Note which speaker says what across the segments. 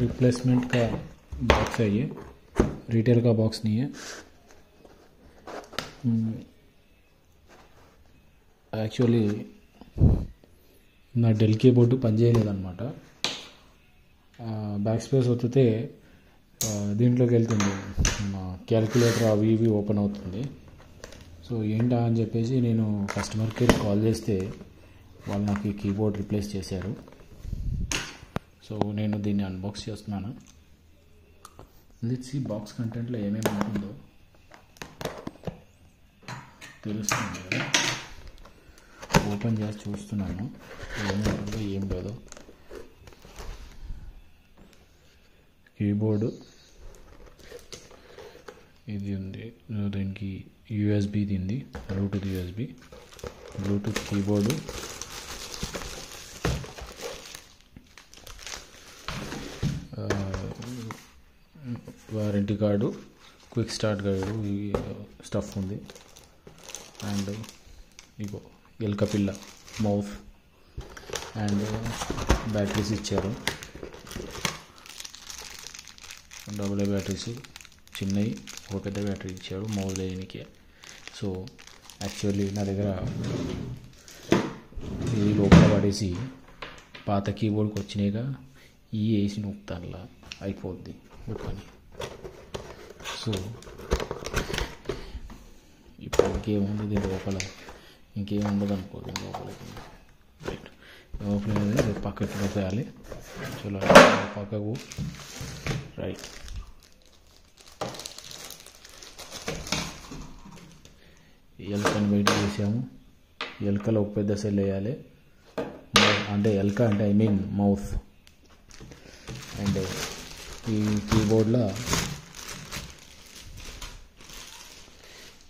Speaker 1: Replacement का box है ये, रिटेल का बॉक्स नहीं है। యాక్చువల్లీ నా డెల్ కీబోర్డు పనిచేయలేదన్నమాట. బ్యాక్ స్పేస్ వస్తే దీంట్లోకి వెళ్తుంది, మా క్యాలిక్యులేటర్ అవి ఇవి ఓపెన్ అవుతుంది. సో ఏంటా అని చెప్పేసి నేను కస్టమర్ కేర్ కాల్ చేస్తే వాళ్ళు నాకు ఈ కీబోర్డ్ రిప్లేస్ చేశారు. సో నేను దీన్ని అన్బాక్స్ చేస్తున్నాను. లెట్స్ సీ బాక్స్ కంటెంట్లో ఏమేమి ఉంటుందో తెలుస్తుంది కదా. ఓపెన్ చేసి చూస్తున్నాను ఏముంటుందో ఏం లేదో. కీబోర్డు ఇది ఉంది, దీనికి యూఎస్బిది ఉంది, bluetooth USB, bluetooth keyboard, warranty card, quick start guide, ఈ స్టఫ్ ఉంది. అండ్ ఇగో ఎల్కపిల్ల మౌస్ అండ్ బ్యాటరీస్ ఇచ్చారు, డబుల్ బ్యాటరీస్ చిన్నవి, ఒక పెద్ద బ్యాటరీ ఇచ్చాడు మౌస్ వేయడానికి. సో యాక్చువల్లీ నా దగ్గర ఇది లోపల పడేసి పాత కీబోర్డ్కి వచ్చినాయిగా ఈ వేసి నొక్కుతానులా అయిపోద్ది పని. సో ఇప్పుడు ఇంకేముంది దీని లోపల, ఇంకేం ఉండదు అనుకో దీని లోపలికి. రైట్, లోపల పక్కకి పెట్టాలి. చలో పక్కకు. రైట్, ఎలకని బయట వేసాము. ఎలకలో ఒక పెద్ద సెల్ వేయాలి, అంటే ఎలక అంటే ఐ మీన్ మౌస్. అండ్ ఈ కీబోర్డ్లో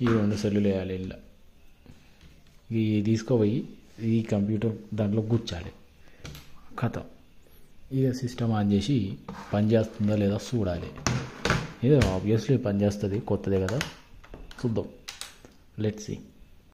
Speaker 1: ఈ 2 సెల్లు వేయాలి. ఇలా ఇవి తీసుకోపోయి ఈ కంప్యూటర్ దాంట్లో కూర్చాలి. కథ ఇక సిస్టమ్ ఆన్ చేసి పని చేస్తుందా లేదా చూడాలి. ఇది ఆబ్వియస్లీ పని చేస్తుంది, కొత్తదే కదా, చూద్దాం. Let's see.